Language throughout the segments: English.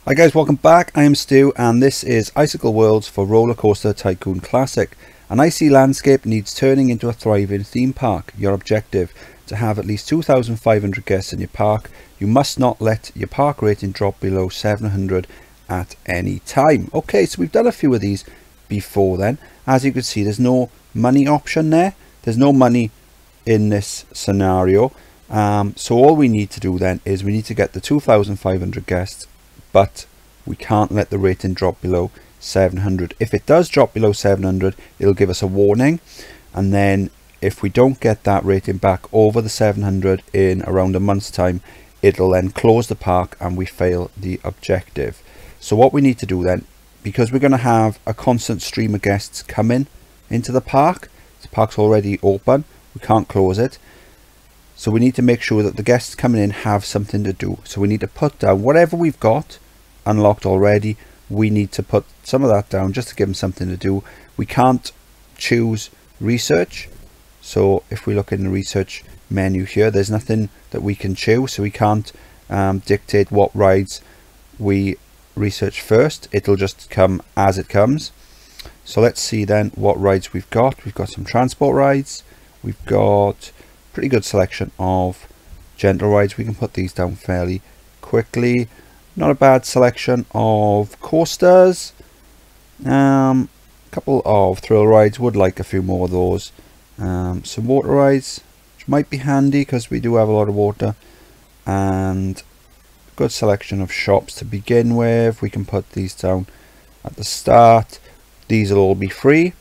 Hi guys, welcome back. I am Stu and this is Icicle Worlds for Roller Coaster Tycoon Classic. An icy landscape needs turning into a thriving theme park. Your objective: to have at least 2,500 guests in your park. You must not let your park rating drop below 700 at any time. Okay, so we've done a few of these before then. As you can see, there's no money option there. There's no money in this scenario. So all we need to do then is we need to get the 2,500 guests, but we can't let the rating drop below 700. If it does drop below 700, it'll give us a warning, and then if we don't get that rating back over the 700 in around a month's time, it'll then close the park and we fail the objective. So what we need to do then, because we're going to have a constant stream of guests coming into the park, the park's already open, we can't close it, so we need to make sure that the guests coming in have something to do. So we need to put down whatever we've got unlocked already. We need to put some of that down just to give them something to do. We can't choose research, so if we look in the research menu here, there's nothing that we can choose, so we can't dictate what rides we research first. It'll just come as it comes. So let's see then what rides we've got. We've got some transport rides, we've got pretty good selection of gentle rides. We can put these down fairly quickly. Not a bad selection of coasters. Couple of thrill rides, would like a few more of those. Some water rides, which might be handy because we do have a lot of water, and good selection of shops to begin with. We can put these down at the start. These will all be free,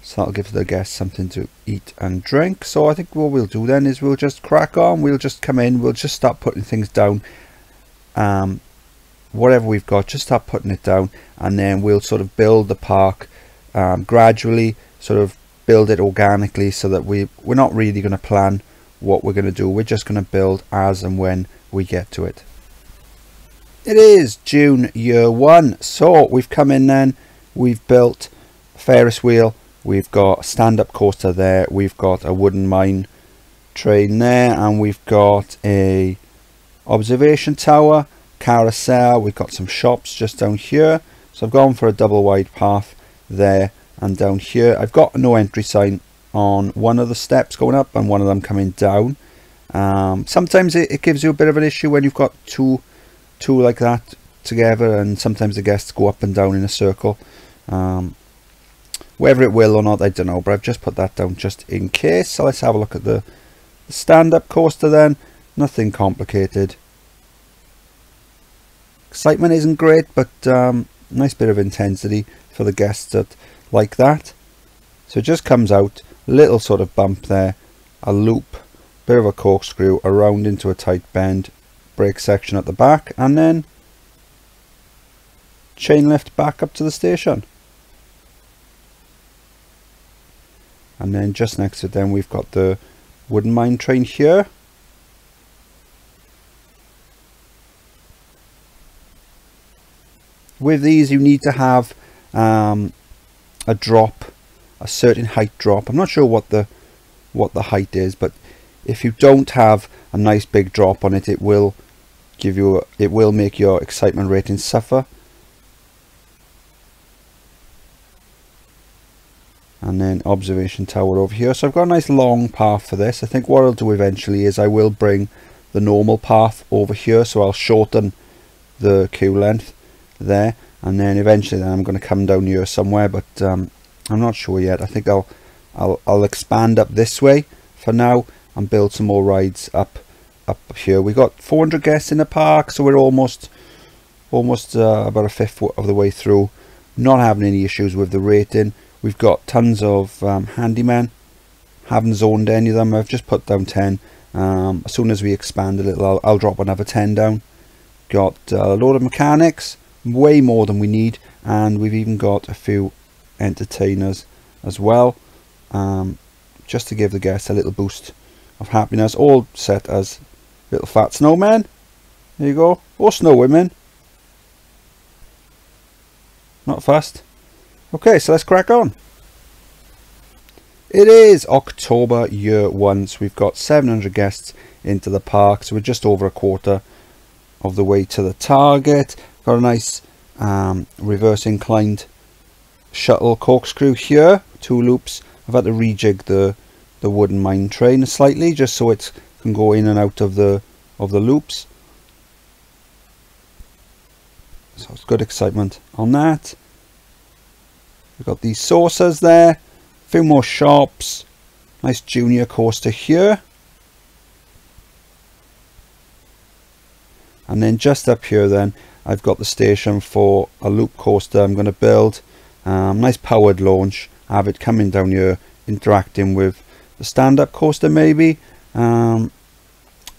so that'll give the guests something to eat and drink. So I think what we'll do then is we'll just crack on. We'll just come in, we'll just start putting things down. Whatever we've got, just start putting it down, and then we'll sort of build the park gradually, sort of build it organically, so that we're not really going to plan what we're going to do. We're just going to build as and when we get to it. It is June year one, so we've come in then, we've built a Ferris wheel, we've got a stand-up coaster there, we've got a wooden mine train there, and we've got a observation tower, carousel. We've got some shops just down here, so I've gone for a double wide path there and down here. I've got no entry sign on one of the steps going up and one of them coming down. Sometimes it gives you a bit of an issue when you've got two like that together, and sometimes the guests go up and down in a circle. Whether it will or not, I don't know, but I've just put that down just in case. So let's have a look at the stand-up coaster then. Nothing complicated. Excitement isn't great, but nice bit of intensity for the guests that like that. So it just comes out, little sort of bump there, a loop, bit of a corkscrew around into a tight bend, brake section at the back, and then chain lift back up to the station. And then just next to it then we've got the wooden mine train here. With these you need to have a drop, a certain height drop. I'm not sure what the height is, but if you don't have a nice big drop on it, it will make your excitement rating suffer. And then observation tower over here. So I've got a nice long path for this. I think what I'll do eventually is I will bring the normal path over here, so I'll shorten the queue length there, and then eventually then I'm going to come down here somewhere, but I'm not sure yet. I think I'll expand up this way for now and build some more rides up here. We got 400 guests in the park, so we're almost about a fifth of the way through, not having any issues with the rating. We've got tons of handymen. Haven't zoned any of them. I've just put down 10. As soon as we expand a little, I'll drop another 10 down. Got a load of mechanics, way more than we need, and we've even got a few entertainers as well, just to give the guests a little boost of happiness. All set as little fat snowmen. There you go. Or snow women. Not fast. Okay, so let's crack on. It is October year one, so we've got 700 guests into the park, so we're just over a quarter of the way to the target. got a nice reverse inclined shuttle corkscrew here, 2 loops. I've had to rejig the wooden mine train slightly just so it can go in and out of the loops. So it's good excitement on that. We've got these saucers there, a few more shops, nice junior coaster here. And then just up here then I've got the station for a loop coaster I'm going to build. Nice powered launch, have it coming down here interacting with the stand-up coaster maybe,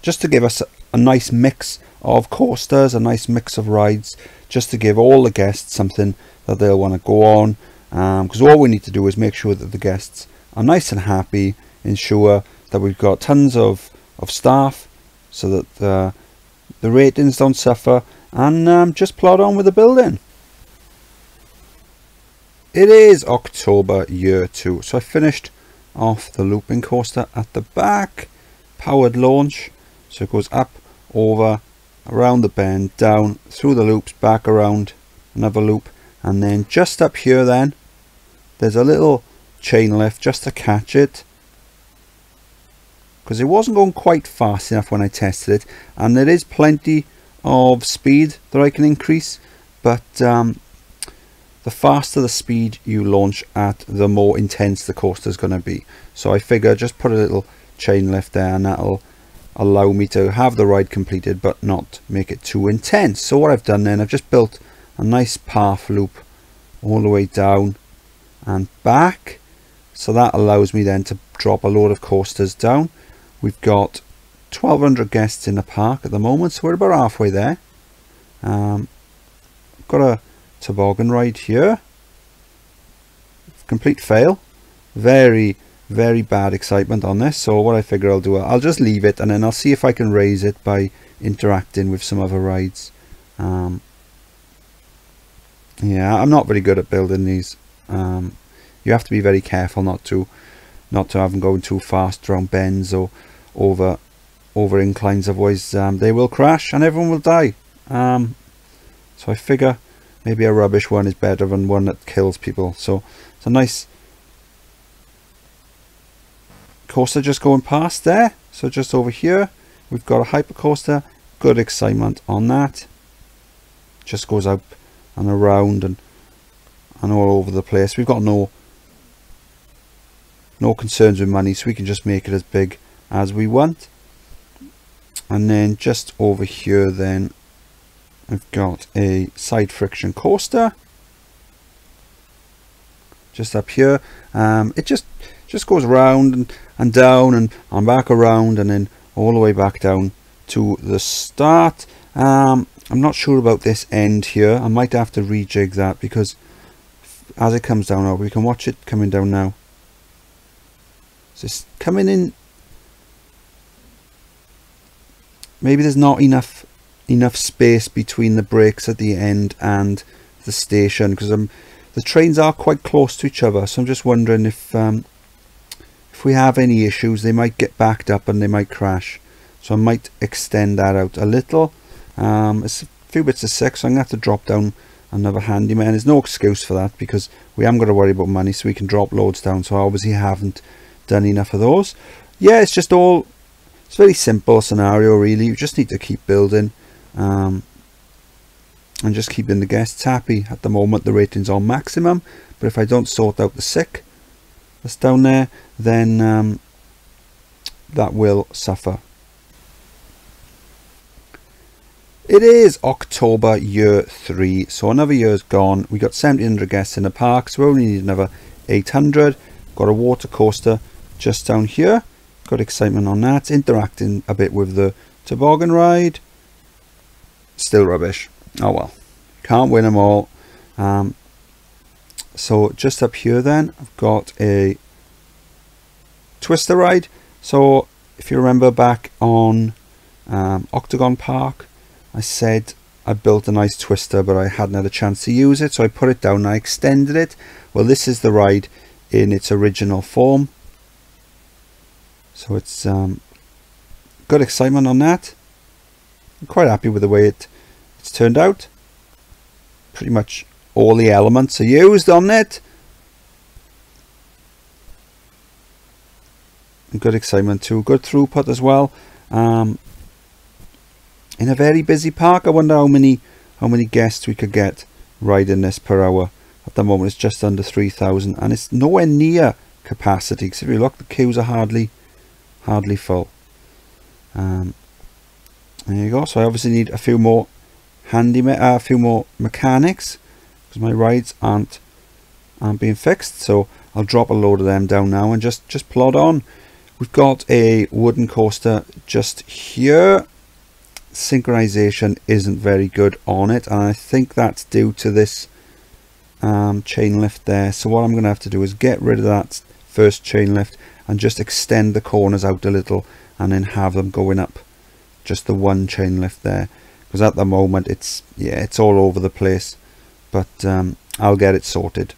just to give us a nice mix of coasters, a nice mix of rides, just to give all the guests something that they'll want to go on, because all we need to do is make sure that the guests are nice and happy, ensure that we've got tons of staff so that the ratings don't suffer, and just plod on with the building. It is October year 2, so I finished off the looping coaster at the back, powered launch, so it goes up, over, around the bend, down, through the loops, back around, another loop, and then just up here then, there's a little chain lift just to catch it, because it wasn't going quite fast enough when I tested it, and there is plenty of speed that I can increase, but the faster the speed you launch at, the more intense the coaster is going to be. So I figure just put a little chain lift there, and that'll allow me to have the ride completed but not make it too intense. So what I've done then, I've just built a nice path loop all the way down and back, so that allows me then to drop a load of coasters down. We've got 1,200 guests in the park at the moment, so we're about halfway there. Got a toboggan ride here, complete fail, very bad excitement on this. So what I figure I'll do, I'll just leave it, and then I'll see if I can raise it by interacting with some other rides. Yeah, I'm not very good at building these. You have to be very careful not to have them going too fast around bends or over inclines, otherwise they will crash and everyone will die. So I figure maybe a rubbish one is better than one that kills people. So it's a nice coaster just going past there. So just over here we've got a hypercoaster, good excitement on that, just goes up and around and all over the place. We've got no concerns with money, so we can just make it as big as we want. And then just over here then I've got a side friction coaster just up here. It just goes around and down and back around and then all the way back down to the start. I'm not sure about this end here. I might have to rejig that, because as it comes down now, we can watch it coming down now. So it's coming in. Maybe there's not enough space between the brakes at the end and the station, because the trains are quite close to each other. So I'm just wondering if we have any issues, they might get backed up and they might crash. So I might extend that out a little. It's a few bits of sick, so I'm going to have to drop down another handyman. There's no excuse for that, because we haven't got to worry about money, so we can drop loads down. So I obviously haven't done enough of those. Yeah, it's just all, it's a very simple scenario really. You just need to keep building and just keeping the guests happy. At the moment the rating's on maximum, but if I don't sort out the sick that's down there, then that will suffer. It is October year 3, so another year's gone. We got 1,700 guests in the park, so we only need another 800. Got a water coaster just down here, got excitement on that, interacting a bit with the toboggan ride. Still rubbish. Oh well, can't win them all. So just up here then I've got a twister ride. So if you remember back on Octagon Park, I said I built a nice twister but I hadn't had a chance to use it, so I put it down and I extended it. Well, this is the ride in its original form, so it's good excitement on that. I'm quite happy with the way it's turned out. pretty much all the elements are used on it. Good excitement too, good throughput as well. In a very busy park, I wonder how many guests we could get riding this per hour. At the moment it's just under 3,000 and it's nowhere near capacity, because if you look, the queues are hardly full. There you go. So I obviously need a few more mechanics, because my rides aren't being fixed. So I'll drop a load of them down now and just plod on. We've got a wooden coaster just here. Synchronization isn't very good on it, and I think that's due to this chain lift there. So what I'm going to have to do is get rid of that first chain lift and just extend the corners out a little, and then have them going up just the one chain lift there, because at the moment it's all over the place, but I'll get it sorted.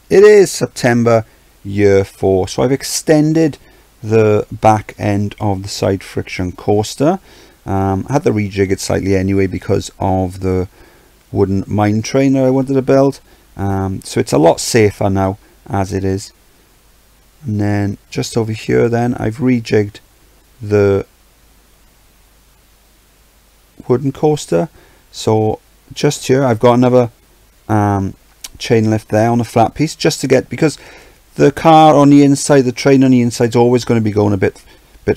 It is September year 4, so I've extended the back end of the side friction coaster. I had to rejig it slightly anyway because of the wooden mine train that I wanted to build, so it's a lot safer now as it is. And then just over here then I've rejigged the wooden coaster, so just here I've got another chain lift there on a flat piece, just to get, because the car on the inside, the train on the inside is always going to be going a bit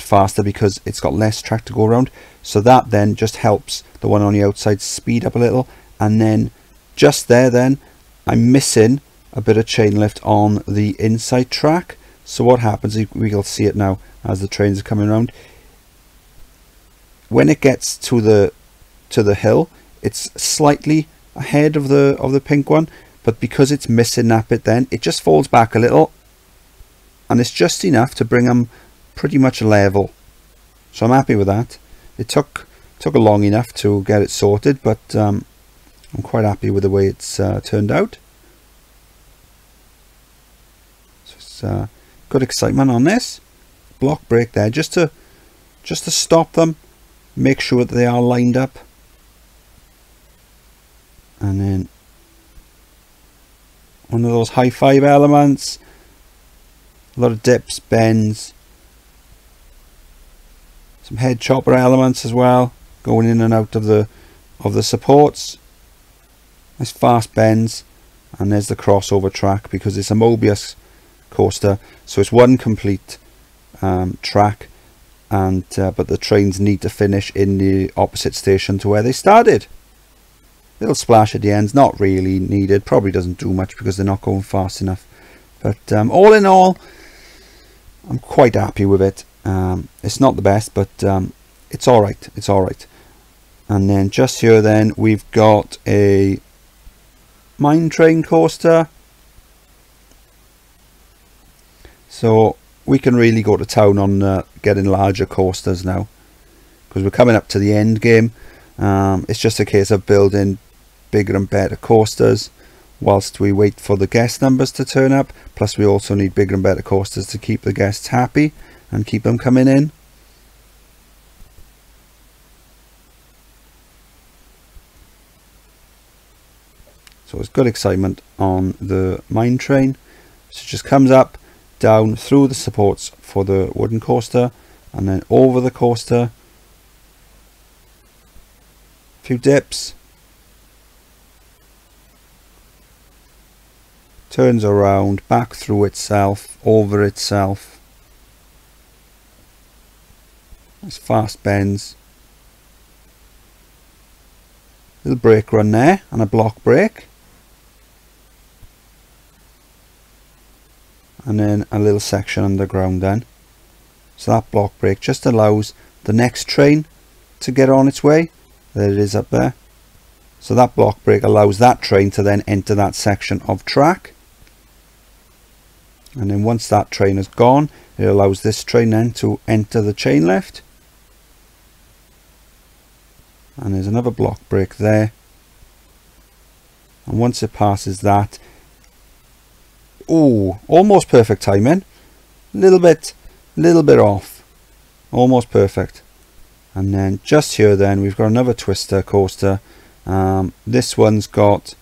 faster because it's got less track to go around. So that then just helps the one on the outside speed up a little. And then just there then I'm missing a bit of chain lift on the inside track. So what happens, we'll see it now as the trains are coming around. When it gets to the hill, it's slightly ahead of the pink one. But because it's missing that bit, then it just falls back a little, and it's just enough to bring them pretty much level. So I'm happy with that. It took long enough to get it sorted, but I'm quite happy with the way it's turned out. So it's good excitement on this. Block brake there, just to stop them, make sure that they are lined up, and then one of those high five elements, a lot of dips, bends, some head chopper elements as well, going in and out of the supports. Nice fast bends, and there's the crossover track, because it's a Mobius coaster, so it's one complete track, and but the trains need to finish in the opposite station to where they started. Little splash at the ends, not really needed, probably doesn't do much because they're not going fast enough, but all in all I'm quite happy with it. It's not the best, but it's alright, it's alright. And then just here then we've got a mine train coaster, so we can really go to town on getting larger coasters now, because we're coming up to the end game. It's just a case of building bigger and better coasters whilst we wait for the guest numbers to turn up. Plus we also need bigger and better coasters to keep the guests happy and keep them coming in. So it's good excitement on the mine train. So it just comes up, down through the supports for the wooden coaster, and then over the coaster. A few dips. Turns around, back through itself, over itself. Nice fast bends. Little brake run there, and a block brake. And then a little section underground then. So that block brake just allows the next train to get on its way. There it is up there. So that block brake allows that train to then enter that section of track. And then once that train is gone, it allows this train then to enter the chain lift. And there's another block brake there. And once it passes that, oh, almost perfect timing. Little bit off. Almost perfect. And then just here then we've got another twister coaster. This one's got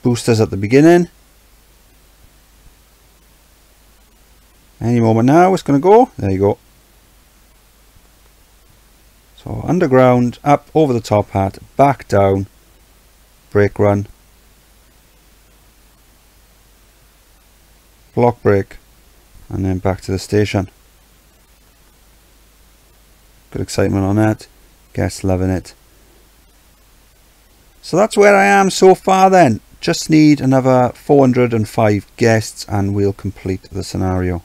boosters at the beginning. Any moment now it's going to go. There you go. So underground, up over the top hat, back down, brake run, block brake, and then back to the station. Good excitement on that. Guests loving it. So that's where I am so far then. Just need another 405 guests and we'll complete the scenario.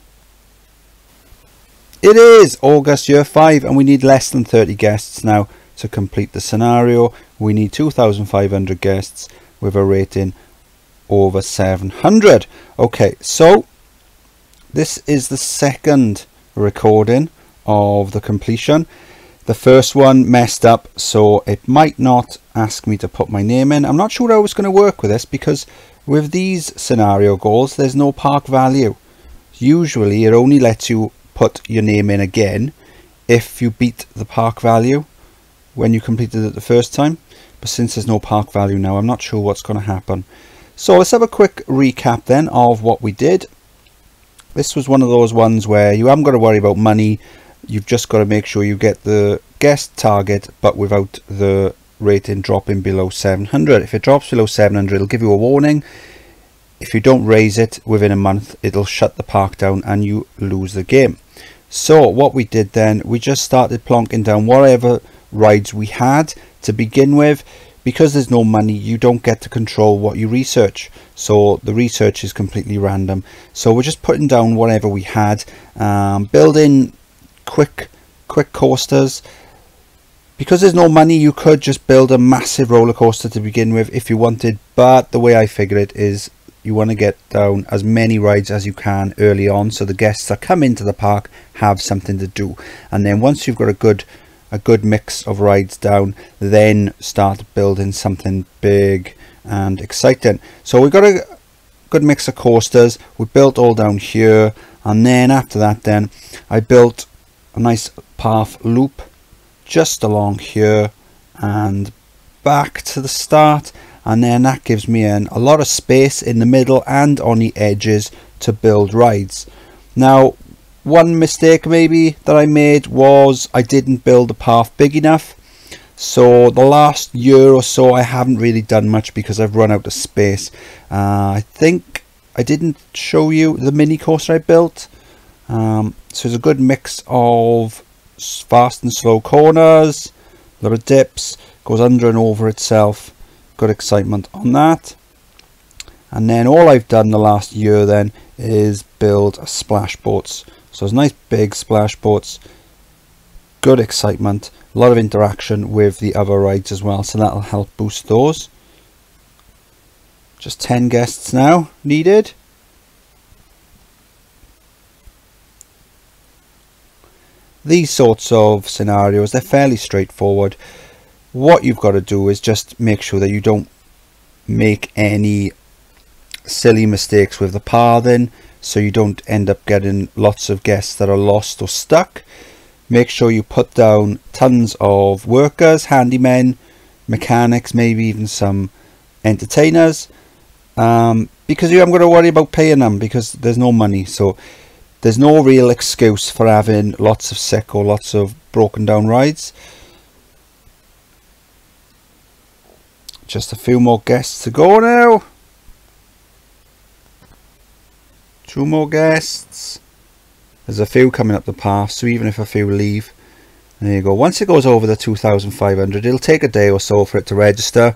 It is August year 5 and we need less than 30 guests now to complete the scenario. We need 2,500 guests with a rating over 700. Okay, so this is the second recording of the completion. The first one messed up, so it might not ask me to put my name in. I'm not sure how I was going to work with this because with these scenario goals there's no park value. Usually it only lets you put your name in again if you beat the park value when you completed it the first time, but since there's no park value now, I'm not sure what's going to happen. So let's have a quick recap then of what we did. This was one of those ones where you haven't got to worry about money. You've just got to make sure you get the guest target but without the rating dropping below 700. If it drops below 700 it'll give you a warning. If you don't raise it within a month it'll shut the park down and you lose the game. So what we did then, we just started plonking down whatever rides we had to begin with. Because there's no money, you don't get to control what you research, so the research is completely random. So we're just putting down whatever we had, building quick coasters. Because there's no money, you could just build a massive roller coaster to begin with if you wanted, but the way I figure it is you want to get down as many rides as you can early on so the guests that come into the park have something to do, and then once you've got a good mix of rides down, then start building something big and exciting. So we've got a good mix of coasters. We built all down here, and then after that then I built a nice path loop just along here and back to the start, and then that gives me a lot of space in the middle and on the edges to build rides. Now one mistake maybe that I made was I didn't build the path big enough. So the last year or so I haven't really done much because I've run out of space. I think I didn't show you the mini coaster I built. So it's a good mix of fast and slow corners, a lot of dips, goes under and over itself. Good excitement on that. And then all I've done the last year then is build splash boats. So it's nice big splash boats, good excitement, a lot of interaction with the other rides as well, so that'll help boost those. Just 10 guests now needed. These sorts of scenarios, they're fairly straightforward. What you've got to do is just make sure that you don't make any silly mistakes with the pathing, so you don't end up getting lots of guests that are lost or stuck. Make sure you put down tons of workers, handymen, mechanics, maybe even some entertainers, because you haven't got to worry about paying them because there's no money. So there's no real excuse for having lots of sick or lots of broken down rides. Just a few more guests to go now. 2 more guests. There's a few coming up the path, so even if a few leave, there you go. Once it goes over the 2,500, it'll take a day or so for it to register,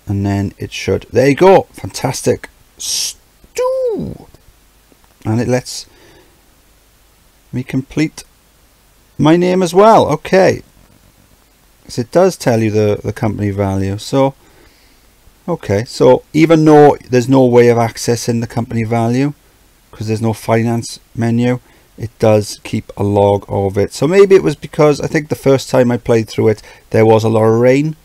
and then it should. There you go. Fantastic. Stew. And it lets me complete my name as well. Okay. So it does tell you the company value. So okay, so even though there's no way of accessing the company value because there's no finance menu, it does keep a log of it. So maybe it was because I think the first time I played through it there was a lot of rain,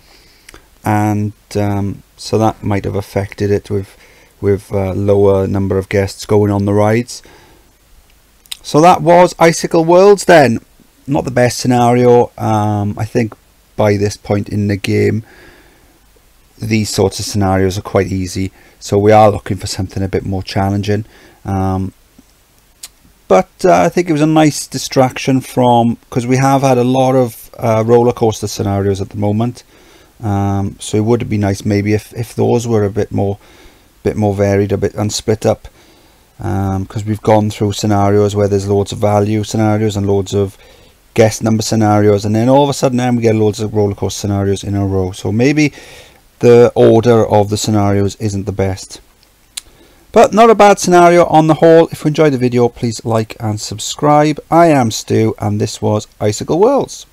and so that might have affected it with lower number of guests going on the rides. So that was Icicle Worlds then. Not the best scenario. I think by this point in the game these sorts of scenarios are quite easy, so we are looking for something a bit more challenging. But I think it was a nice distraction from, because we have had a lot of roller coaster scenarios at the moment. So it would be nice maybe if those were a bit more varied, a bit and split up, because we've gone through scenarios where there's loads of value scenarios and loads of guest number scenarios, and then all of a sudden then we get loads of roller coaster scenarios in a row. So maybe the order of the scenarios isn't the best, but not a bad scenario on the whole. If you enjoyed the video, please like and subscribe. I am Stu, and this was Icicle Worlds.